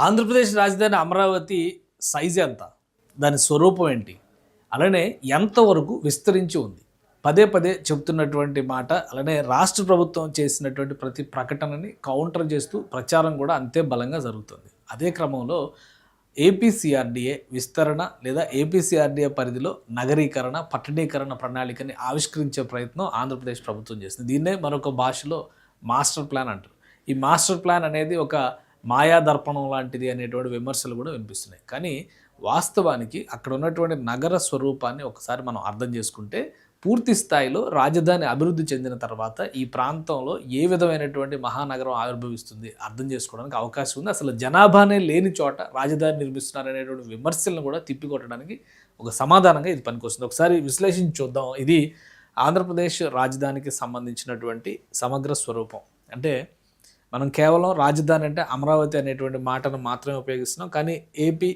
ఆంధ్రప్రదేశ్ రాజధాని అమరావతి సైజ్ ఎంత? దాని స్వరూపం ఏంటి? అలానే ఎంతవరకు విస్తరించి ఉంది? పదే పదే చెప్తున్నటువంటి మాట, అలానే రాష్ట్ర ప్రభుత్వం చేసినటువంటి ప్రతి ప్రకటనని కౌంటర్ చేస్తూ ప్రచారం కూడా అంతే బలంగా జరుగుతుంది. అదే క్రమంలో ఏపీసీఆర్డీఏ విస్తరణ లేదా ఏపీసీఆర్డీఏ పరిధిలో నగరీకరణ, పట్టణీకరణ ప్రణాళికని ఆవిష్కరించే ప్రయత్నం ఆంధ్రప్రదేశ్ ప్రభుత్వం చేస్తుంది. దీన్నే మరొక భాషలో మాస్టర్ ప్లాన్ అంటారు. ఈ మాస్టర్ ప్లాన్ అనేది ఒక మాయాదర్పణం లాంటిది అనేటువంటి విమర్శలు కూడా వినిపిస్తున్నాయి. కానీ వాస్తవానికి అక్కడ ఉన్నటువంటి నగర స్వరూపాన్ని ఒకసారి మనం అర్థం చేసుకుంటే, పూర్తి స్థాయిలో రాజధాని అభివృద్ధి చెందిన తర్వాత ఈ ప్రాంతంలో ఏ విధమైనటువంటి మహానగరం ఆవిర్భవిస్తుంది అర్థం చేసుకోవడానికి అవకాశం ఉంది. అసలు జనాభానే లేని చోట రాజధాని నిర్మిస్తున్నారనేటువంటి విమర్శలను కూడా తిప్పికొట్టడానికి ఒక సమాధానంగా ఇది పనికొస్తుంది. ఒకసారి విశ్లేషించి చూద్దాం. ఇది ఆంధ్రప్రదేశ్ రాజధానికి సంబంధించినటువంటి సమగ్ర స్వరూపం. అంటే మనం కేవలం రాజధాని అంటే అమరావతి అనేటువంటి మాటను మాత్రమే ఉపయోగిస్తున్నాం. కానీ AP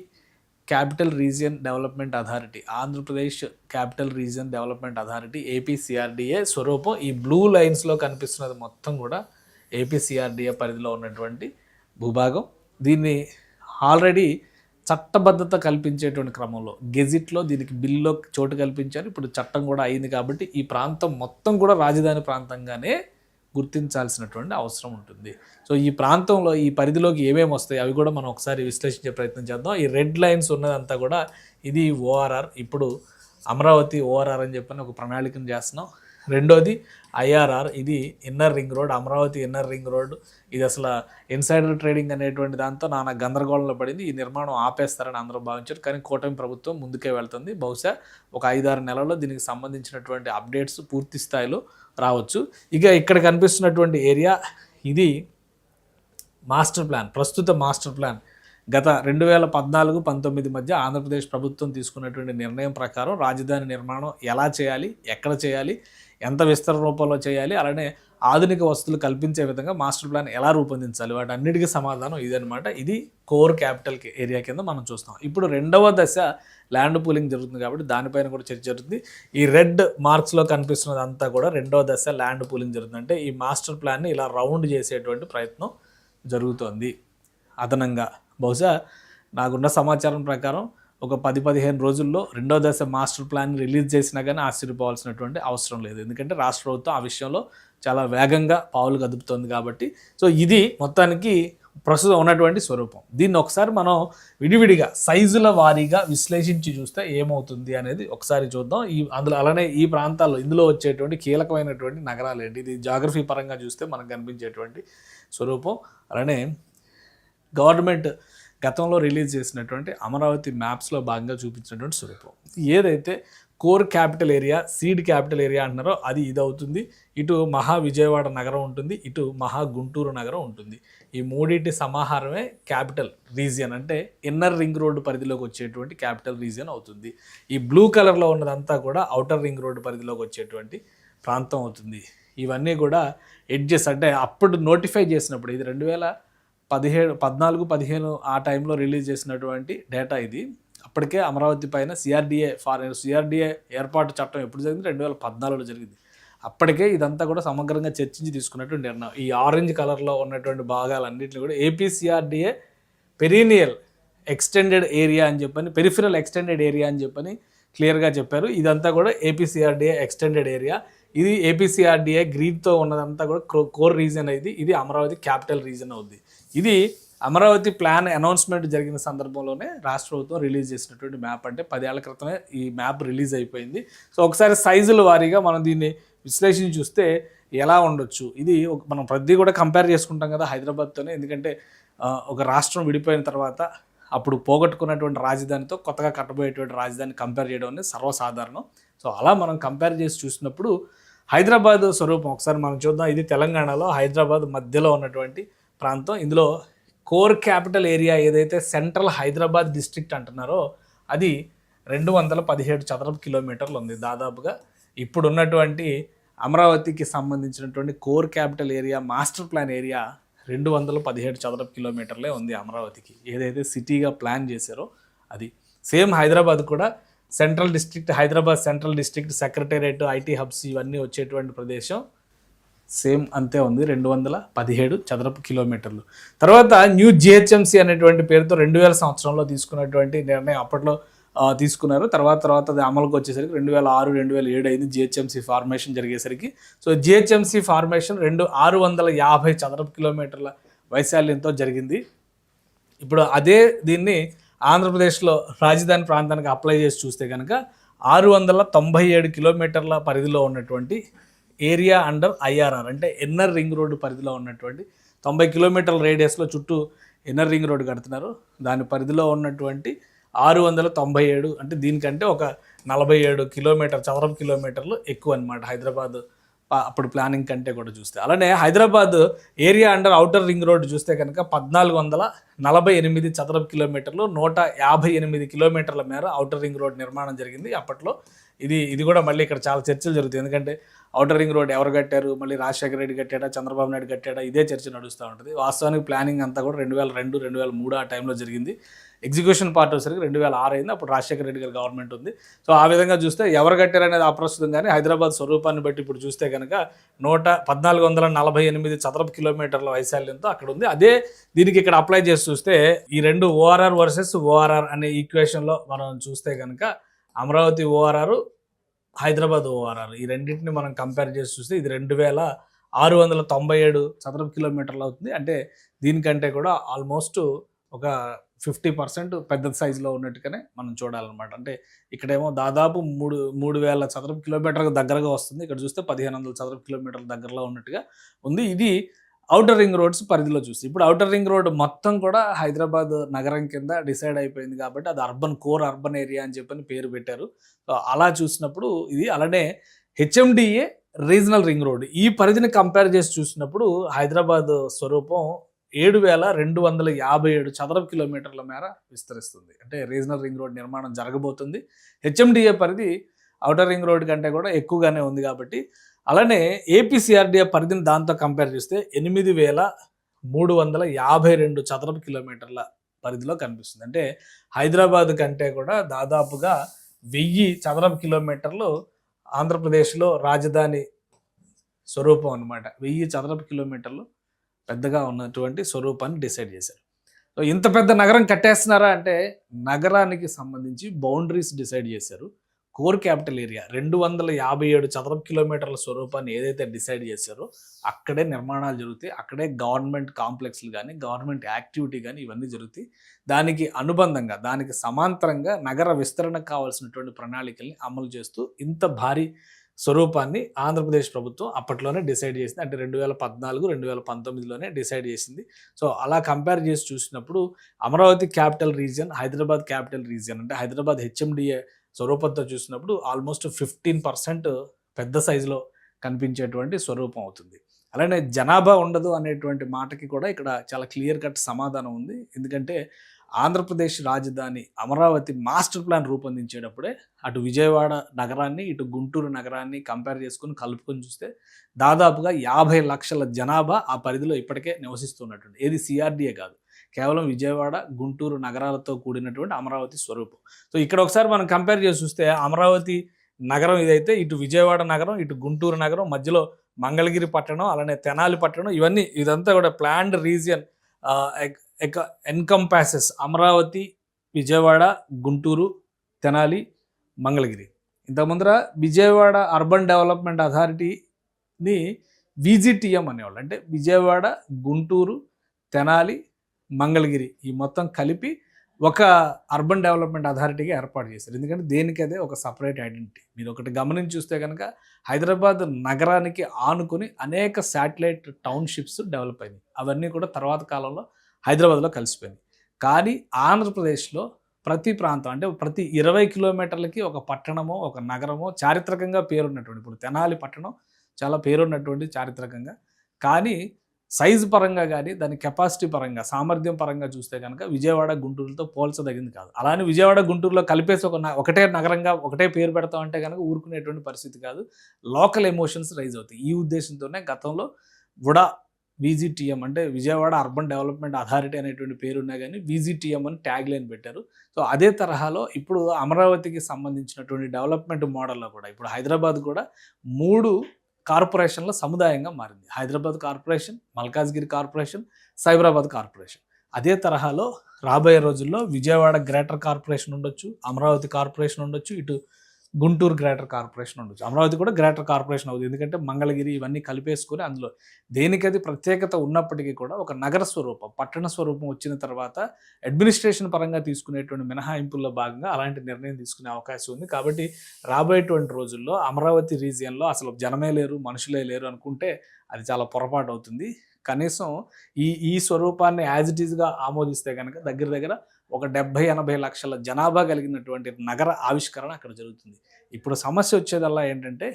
capital region development authority, Andhra Pradesh capital region development authority APCRDA స్వరూపం ఈ బ్లూ లైన్స్లో కనిపిస్తున్నది మొత్తం కూడా ఏపీసీఆర్డీఏ పరిధిలో ఉన్నటువంటి భూభాగం. దీన్ని ఆల్రెడీ చట్టబద్ధత కల్పించేటువంటి క్రమంలో గెజిట్లో దీనికి బిల్లో చోటు కల్పించారు. ఇప్పుడు చట్టం కూడా అయింది కాబట్టి ఈ ప్రాంతం మొత్తం కూడా రాజధాని ప్రాంతంగానే గుర్తించాల్సినటువంటి అవసరం ఉంటుంది. సో ఈ ప్రాంతంలో ఈ పరిధిలోకి ఏమేమి వస్తాయి అవి కూడా మనం ఒకసారి విశ్లేషించే ప్రయత్నం చేద్దాం. ఈ రెడ్ లైన్స్ ఉన్నదంతా కూడా ఇది ఓఆర్ఆర్. ఇప్పుడు అమరావతి ఓఆర్ఆర్ అని చెప్పని ఒక ప్రణాళికను చేస్తున్నాం. రెండోది ఐఆర్ఆర్, ఇది inner ring road, Amaravati inner ring road. ఇది అసలు ఇన్సైడర్ ట్రేడింగ్ అనేటువంటి దాంతో నానా గందరగోళంలో పడింది. ఈ నిర్మాణం ఆపేస్తారని అందరూ భావించారు. కానీ కూటమి ప్రభుత్వం ముందుకే వెళ్తుంది. బహుశా ఒక 5-6 నెలల్లో దీనికి సంబంధించినటువంటి అప్డేట్స్ పూర్తి స్థాయిలో రావచ్చు. ఇక ఇక్కడ కనిపిస్తున్నటువంటి ఏరియా ఇది మాస్టర్ ప్లాన్, ప్రస్తుత మాస్టర్ ప్లాన్. గత 2014-19 మధ్య ఆంధ్రప్రదేశ్ ప్రభుత్వం తీసుకున్నటువంటి నిర్ణయం ప్రకారం రాజధాని నిర్మాణం ఎలా చేయాలి, ఎక్కడ చేయాలి, ఎంత విస్తరణ రూపంలో చేయాలి, అలానే ఆధునిక వసతులు కల్పించే విధంగా మాస్టర్ ప్లాన్ ఎలా రూపొందించాలి, వాటి అన్నిటికీ సమాధానం ఇదనమాట. ఇది కోర్ క్యాపిటల్ ఏరియా కింద మనం చూస్తాం. ఇప్పుడు రెండవ దశ ల్యాండ్ పూలింగ్ జరుగుతుంది కాబట్టి దానిపైన కూడా చర్చ జరుగుతుంది. ఈ రెడ్ మార్క్స్లో కనిపిస్తున్నదంతా కూడా రెండవ దశ ల్యాండ్ పూలింగ్ జరుగుతుంది. అంటే ఈ మాస్టర్ ప్లాన్ని ఇలా రౌండ్ చేసేటువంటి ప్రయత్నం జరుగుతోంది అదనంగా. బహుశా నాకున్న సమాచారం ప్రకారం ఒక 10-15 రోజుల్లో రెండో దశ మాస్టర్ ప్లాన్ రిలీజ్ చేసినా కానీ ఆశ్చర్యపోవాల్సినటువంటి అవసరం లేదు. ఎందుకంటే రాష్ట్ర ప్రభుత్వం ఆ విషయంలో చాలా వేగంగా పావులు కదుపుతోంది కాబట్టి. సో ఇది మొత్తానికి ప్రస్తుతం ఉన్నటువంటి స్వరూపం. దీన్ని ఒకసారి మనం విడివిడిగా సైజుల వారీగా విశ్లేషించి చూస్తే ఏమవుతుంది అనేది ఒకసారి చూద్దాం. అందులో అలానే ఈ ప్రాంతాల్లో ఇందులో వచ్చేటువంటి కీలకమైనటువంటి నగరాలు ఏంటి, ఇది జాగ్రఫీ పరంగా చూస్తే మనకు కనిపించేటువంటి స్వరూపం. అలానే గవర్నమెంట్ గతంలో రిలీజ్ చేసినటువంటి అమరావతి మ్యాప్స్లో భాగంగా చూపించినటువంటి స్వరూపం. ఏదైతే core capital area, seed capital area అంటున్నారో అది ఇది అవుతుంది. ఇటు మహా విజయవాడ నగరం ఉంటుంది, ఇటు మహా గుంటూరు నగరం ఉంటుంది. ఈ మూడింటి సమాహారమే క్యాపిటల్ రీజియన్, అంటే ఇన్నర్ రింగ్ రోడ్డు పరిధిలోకి వచ్చేటువంటి క్యాపిటల్ రీజియన్ అవుతుంది. ఈ బ్లూ కలర్లో ఉన్నదంతా కూడా ఔటర్ రింగ్ రోడ్డు పరిధిలోకి వచ్చేటువంటి ప్రాంతం అవుతుంది. ఇవన్నీ కూడా ఎడ్జెస్, అంటే అప్పుడు నోటిఫై చేసినప్పుడు, ఇది 2014-15 ఆ టైంలో రిలీజ్ చేసినటువంటి డేటా ఇది. అప్పటికే అమరావతి పైన సిఆర్డీఏ ఏర్పాటు చట్టం ఎప్పుడు జరిగింది? 2014లో జరిగింది. అప్పటికే ఇదంతా కూడా సమగ్రంగా చర్చించి తీసుకున్నటువంటి నిర్ణయం. ఈ ఆరెంజ్ కలర్లో ఉన్నటువంటి భాగాలన్నింటినీ కూడా ఏపీసీఆర్డీఏ పెరీనియల్ ఎక్స్టెండెడ్ ఏరియా అని చెప్పని, పెరిఫెరల్ ఎక్స్టెండెడ్ ఏరియా అని చెప్పని క్లియర్గా చెప్పారు. ఇదంతా కూడా ఏపీసీఆర్డీఏ ఎక్స్టెండెడ్ ఏరియా. ఇది ఏపీసీఆర్డీఏ గ్రీన్తో ఉన్నదంతా కూడా కోర్ రీజన్ అయింది. ఇది అమరావతి క్యాపిటల్ రీజన్ అవుద్ది. ఇది అమరావతి ప్లాన్ అనౌన్స్మెంట్ జరిగిన సందర్భంలోనే రాష్ట్ర ప్రభుత్వం రిలీజ్ చేసినటువంటి మ్యాప్. అంటే 10 ఏళ్ల క్రితమే ఈ మ్యాప్ రిలీజ్ అయిపోయింది. సో ఒకసారి సైజుల వారీగా మనం దీన్ని విశ్లేషించి చూస్తే ఎలా ఉండొచ్చు. ఇది మనం ప్రతి కూడా కంపేర్ చేసుకుంటాం కదా హైదరాబాద్తోనే. ఎందుకంటే ఒక రాష్ట్రం విడిపోయిన తర్వాత అప్పుడు పోగొట్టుకున్నటువంటి రాజధానితో కొత్తగా కట్టబోయేటువంటి రాజధాని కంపేర్ చేయడం అనేది సర్వసాధారణం. సో అలా మనం కంపేర్ చేసి చూసినప్పుడు హైదరాబాద్ స్వరూపం ఒకసారి మనం చూద్దాం. ఇది తెలంగాణలో హైదరాబాద్ మధ్యలో ఉన్నటువంటి ప్రాంతం. ఇందులో కోర్ క్యాపిటల్ ఏరియా ఏదైతే సెంట్రల్ హైదరాబాద్ డిస్ట్రిక్ట్ అంటున్నారో అది 217 చదరపు కిలోమీటర్లు ఉంది దాదాపుగా. ఇప్పుడున్నటువంటి అమరావతికి సంబంధించినటువంటి core capital area master plan area 217 చదరపు కిలోమీటర్లే ఉంది అమరావతికి. ఏదైతే సిటీగా ప్లాన్ చేశారో అది సేమ్ హైదరాబాద్ కూడా Hyderabad central district secretariat, IT hubs ఇవన్నీ వచ్చేటువంటి ప్రదేశం సేమ్ అంతే ఉంది, 217 చదరపు కిలోమీటర్లు. తర్వాత న్యూ జిహెచ్ఎంసీ అనేటువంటి పేరుతో 2000 సంవత్సరంలో తీసుకున్నటువంటి నిర్ణయం అప్పట్లో తీసుకున్నారు. తర్వాత అది అమలుకి వచ్చేసరికి 2006, 2007 అయింది జిహెచ్ఎంసీ ఫార్మేషన్ జరిగేసరికి. సో జిహెచ్ఎంసీ ఫార్మేషన్ 650 చదరపు కిలోమీటర్ల వైశాల్యంతో జరిగింది. ఇప్పుడు అదే దీన్ని ఆంధ్రప్రదేశ్లో రాజధాని ప్రాంతానికి అప్లై చేసి చూస్తే కనుక 697 కిలోమీటర్ల పరిధిలో ఉన్నటువంటి ఏరియా అండర్ ఐఆర్ఆర్ అంటే ఇన్నర్ రింగ్ రోడ్డు పరిధిలో ఉన్నటువంటి 90 కిలోమీటర్ల రేడియస్లో చుట్టూ ఇన్నర్ రింగ్ రోడ్డు కడుతున్నారు. దాని పరిధిలో ఉన్నటువంటి 697 అంటే దీనికంటే ఒక 47 చదరపు కిలోమీటర్లు ఎక్కువ అనమాట హైదరాబాద్ అప్పుడు ప్లానింగ్ కంటే కూడా చూస్తే. అలానే Hyderabad area under outer ring road చూస్తే కనుక 1448 చదరపు కిలోమీటర్లు, 158 కిలోమీటర్ల మేర అవుటర్ రింగ్ రోడ్ నిర్మాణం జరిగింది అప్పట్లో. ఇది కూడా మళ్ళీ ఇక్కడ చాలా చర్చలు జరుగుతాయి. ఎందుకంటే అవుటర్ రింగ్ రోడ్ ఎవరు కట్టారు, మళ్ళీ రాజశేఖర రెడ్డి కట్టాడా, చంద్రబాబు నాయుడు కట్టాడా, ఇదే చర్చ నడుస్తూ ఉంటుంది. వాస్తవానికి ప్లానింగ్ అంతా కూడా 2002, 2003 ఆ టైంలో జరిగింది. ఎగ్జిక్యూషన్ పార్ట్ వచ్చేసరికి 2006 అయింది. అప్పుడు రాజశేఖర రెడ్డి గారి గవర్నమెంట్ ఉంది. సో ఆ విధంగా చూస్తే ఎవరు కట్టారనేది అప్రస్తుతం. కానీ హైదరాబాద్ స్వరూపాన్ని బట్టి ఇప్పుడు చూస్తే కనుక 1448 చదరపు కిలోమీటర్ల వైశాల్యంతో అక్కడ ఉంది. అదే దీనికి ఇక్కడ అప్లై చేసి చూస్తే ఈ రెండు ఓఆర్ఆర్ వర్సెస్ ఓఆర్ఆర్ అనే ఈక్వేషన్లో మనం చూస్తే కనుక అమరావతి ఓఆర్ఆర్, హైదరాబాద్ ఓఆర్ఆర్ ఈ రెండింటిని మనం కంపేర్ చేసి చూస్తే ఇది 2697 చదరపు కిలోమీటర్లు అవుతుంది. అంటే దీనికంటే కూడా ఆల్మోస్ట్ ఒక 50% పెద్ద సైజులో ఉన్నట్టుగానే మనం చూడాలన్నమాట. అంటే ఇక్కడేమో దాదాపు 3000 చదరపు కిలోమీటర్లకు దగ్గరగా వస్తుంది. ఇక్కడ చూస్తే 1500 చదరపు కిలోమీటర్ల దగ్గరలో ఉన్నట్టుగా ఉంది. ఇది ఔటర్ రింగ్ రోడ్స్ పరిధిలో చూస్తే. ఇప్పుడు ఔటర్ రింగ్ రోడ్ మొత్తం కూడా హైదరాబాద్ నగరం కింద డిసైడ్ అయిపోయింది కాబట్టి అది కోర్ అర్బన్ ఏరియా అని చెప్పని పేరు పెట్టారు. సో అలా చూసినప్పుడు ఇది. అలానే హెచ్ఎండిఏ రీజనల్ రింగ్ రోడ్ ఈ పరిధిని కంపేర్ చేసి చూసినప్పుడు హైదరాబాద్ స్వరూపం 7257 చదరపు కిలోమీటర్ల మేర విస్తరిస్తుంది. అంటే రీజనల్ రింగ్ రోడ్ నిర్మాణం జరగబోతుంది. హెచ్ఎండిఏ పరిధి ఔటర్ రింగ్ రోడ్ కంటే కూడా ఎక్కువగానే ఉంది కాబట్టి. అలానే ఏపీసీఆర్డీఏ పరిధిని దాంతో కంపేర్ చేస్తే 8352 చదరపు కిలోమీటర్ల పరిధిలో కనిపిస్తుంది. అంటే హైదరాబాద్ కంటే కూడా దాదాపుగా 1000 చదరపు కిలోమీటర్లు ఆంధ్రప్రదేశ్లో రాజధాని స్వరూపం అనమాట. 1000 చదరపు కిలోమీటర్లు పెద్దగా ఉన్నటువంటి స్వరూపాన్ని డిసైడ్ చేశారు. సో ఇంత పెద్ద నగరం కట్టేస్తున్నారా అంటే నగరానికి సంబంధించి బౌండరీస్ డిసైడ్ చేశారు. కోర్ క్యాపిటల్ ఏరియా 257 చదరపు కిలోమీటర్ల స్వరూపాన్ని ఏదైతే డిసైడ్ చేశారో అక్కడే నిర్మాణాలు జరుగుతాయి. అక్కడే గవర్నమెంట్ కాంప్లెక్స్లు కానీ గవర్నమెంట్ యాక్టివిటీ కానీ ఇవన్నీ జరుగుతాయి. దానికి అనుబంధంగా దానికి సమాంతరంగా నగర విస్తరణకు కావాల్సినటువంటి ప్రణాళికల్ని అమలు చేస్తూ ఇంత భారీ స్వరూపాన్ని ఆంధ్రప్రదేశ్ ప్రభుత్వం అప్పట్లోనే డిసైడ్ చేసింది. అంటే 2014, 2019లోనే డిసైడ్ చేసింది. సో అలా కంపేర్ చేసి చూసినప్పుడు Amaravati capital region, Hyderabad capital region అంటే హైదరాబాద్ హెచ్ఎండిఏ స్వరూపంతో చూసినప్పుడు ఆల్మోస్ట్ 15% పెద్ద సైజులో కనిపించేటువంటి స్వరూపం అవుతుంది. అలానే జనాభా ఉండదు అనేటువంటి మాటకి కూడా ఇక్కడ చాలా క్లియర్ కట్ సమాధానం ఉంది. ఎందుకంటే ఆంధ్రప్రదేశ్ రాజధాని అమరావతి మాస్టర్ ప్లాన్ రూపొందించేటప్పుడే అటు విజయవాడ నగరాన్ని ఇటు గుంటూరు నగరాన్ని కంపేర్ చేసుకుని కలుపుకొని చూస్తే దాదాపుగా 50 లక్షల జనాభా ఆ పరిధిలో ఇప్పటికే నివసిస్తున్నటువంటి ఏది సిఆర్డీఏ కాదు, కేవలం విజయవాడ గుంటూరు నగరాలతో కూడినటువంటి అమరావతి స్వరూపం. సో ఇక్కడ ఒకసారి మనం కంపేర్ చేసి చూస్తే అమరావతి నగరం ఇదైతే ఇటు విజయవాడ నగరం ఇటు గుంటూరు నగరం మధ్యలో మంగళగిరి పట్టణం అలానే తెనాలి పట్టణం ఇదంతా కూడా planned region encompasses Amaravati Vijayawada Guntur Tenali Mangalagiri. ఇంతకుముందర విజయవాడ అర్బన్ డెవలప్మెంట్ అథారిటీని విజిటిఎం అనేవాళ్ళు. అంటే విజయవాడ గుంటూరు తెనాలి మంగళగిరి ఈ మొత్తం కలిపి ఒక అర్బన్ డెవలప్మెంట్ అథారిటీగా ఏర్పాటు చేశారు. ఎందుకంటే దేనికదే ఒక సపరేట్ ఐడెంటిటీ. మీరు ఒకటి గమనించి చూస్తే కనుక హైదరాబాద్ నగరానికి ఆనుకొని అనేక శాటిలైట్ టౌన్షిప్స్ డెవలప్ అయినాయి. అవన్నీ కూడా తర్వాత కాలంలో హైదరాబాద్లో కలిసిపోయింది. కానీ ఆంధ్రప్రదేశ్లో ప్రతి ప్రాంతం అంటే ప్రతి 20 కిలోమీటర్లకి ఒక పట్టణమో ఒక నగరమో చారిత్రకంగా పేరున్నటువంటి, ఇప్పుడు తెనాలి పట్టణం చాలా పేరున్నటువంటి చారిత్రకంగా, కానీ సైజు పరంగా కానీ దాని కెపాసిటీ పరంగా సామర్థ్యం పరంగా చూస్తే కనుక విజయవాడ గుంటూరుతో పోల్చదగింది కాదు. అలానే విజయవాడ గుంటూరులో కలిపేసి ఒకటే నగరంగా ఒకటే పేరు పెడతామంటే కనుక ఊరుకునేటువంటి పరిస్థితి కాదు. లోకల్ ఎమోషన్స్ రైజ్ అవుతాయి. ఈ ఉద్దేశంతోనే గతంలో వుడా విజిటిఎం అంటే విజయవాడ అర్బన్ డెవలప్మెంట్ అథారిటీ అనేటువంటి పేరున్నా కానీ విజిటిఎం అని ట్యాగ్ లైన్ పెట్టారు. సో అదే తరహాలో ఇప్పుడు అమరావతికి సంబంధించినటువంటి డెవలప్మెంట్ మోడల్లో కూడా ఇప్పుడు హైదరాబాద్ కూడా 3 కార్పొరేషన్ల సముదాయంగా మారింది. Hyderabad corporation, Malkajgiri corporation, Cyberabad corporation. అదే తరహాలో రాబోయే రోజుల్లో విజయవాడ గ్రేటర్ కార్పొరేషన్ ఉండొచ్చు, అమరావతి కార్పొరేషన్ ఉండొచ్చు, ఇటు గుంటూరు గ్రేటర్ కార్పొరేషన్ ఉండొచ్చు. అమరావతి కూడా గ్రేటర్ కార్పొరేషన్ అవుతుంది, ఎందుకంటే మంగళగిరి ఇవన్నీ కలిపేసుకొని అందులో దేనికది ప్రత్యేకత ఉన్నప్పటికీ కూడా ఒక నగర స్వరూపం, పట్టణ స్వరూపం వచ్చిన తర్వాత అడ్మినిస్ట్రేషన్ పరంగా తీసుకునేటువంటి మినహాయింపుల్లో భాగంగా అలాంటి నిర్ణయం తీసుకునే అవకాశం ఉంది. కాబట్టి రాబోయేటువంటి రోజుల్లో అమరావతి రీజియన్లో అసలు జనమే లేరు, మనుషులే లేరు అనుకుంటే అది చాలా పొరపాటు అవుతుంది. కనీసం ఈ స్వరూపాన్ని యాజ్ ఇట్ ఈజ్గా ఆమోదిస్తే కనుక దగ్గర దగ్గర ఒక 70-80 లక్షల జనాభా కలిగినటువంటి నగర ఆవిష్కరణ అక్కడ జరుగుతుంది. ఇప్పుడు సమస్య వచ్చేదల్లా ఏంటంటే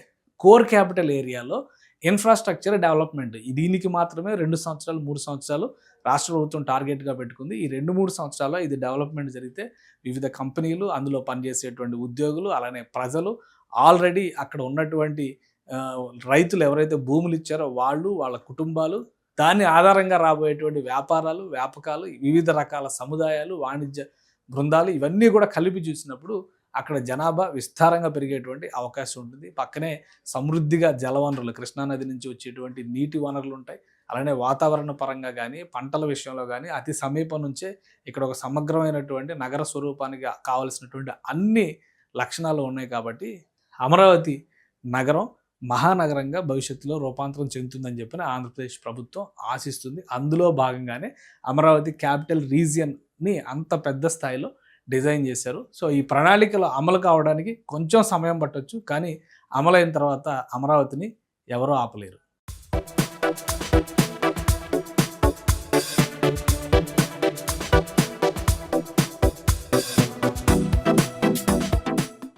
కోర్ క్యాపిటల్ ఏరియాలో ఇన్ఫ్రాస్ట్రక్చర్ డెవలప్మెంట్. దీనికి మాత్రమే 2 సంవత్సరాలు 3 సంవత్సరాలు రాష్ట్ర ప్రభుత్వం టార్గెట్గా పెట్టుకుంది. ఈ 2-3 సంవత్సరాల్లో ఇది డెవలప్మెంట్ జరిగితే వివిధ కంపెనీలు, అందులో పనిచేసేటువంటి ఉద్యోగులు, అలానే ప్రజలు, ఆల్రెడీ అక్కడ ఉన్నటువంటి రైతులు ఎవరైతే భూములు ఇచ్చారో వాళ్ళు, వాళ్ళ కుటుంబాలు, దాని ఆధారంగా రాబోయేటువంటి వ్యాపారాలు, వ్యాపకాలు, వివిధ రకాల సముదాయాలు, వాణిజ్య బృందాలు ఇవన్నీ కూడా కలిపి చూసినప్పుడు అక్కడ జనాభా విస్తారంగా పెరిగేటువంటి అవకాశం ఉంటుంది. పక్కనే సమృద్ధిగా జలవనరులు, కృష్ణానది నుంచి వచ్చేటువంటి నీటి వనరులు ఉంటాయి. అలానే వాతావరణ పరంగా కానీ, పంటల విషయంలో కానీ అతి సమీపం నుంచే ఇక్కడ ఒక సమగ్రమైనటువంటి నగర స్వరూపానికి కావలసినటువంటి అన్ని లక్షణాలు ఉన్నాయి. కాబట్టి అమరావతి నగరం మహానగరంగా భవిష్యత్తులో రూపాంతరం చెందుతుందని చెప్పిన ఆంధ్రప్రదేశ్ ప్రభుత్వం ఆశిస్తుంది. అందులో భాగంగానే అమరావతి క్యాపిటల్ రీజియన్ని అంత పెద్ద స్థాయిలో డిజైన్ చేశారు. సో ఈ ప్రణాళికలు అమలు కావడానికి కొంచెం సమయం పట్టొచ్చు, కానీ అమలైన తర్వాత అమరావతిని ఎవరూ ఆపలేరు.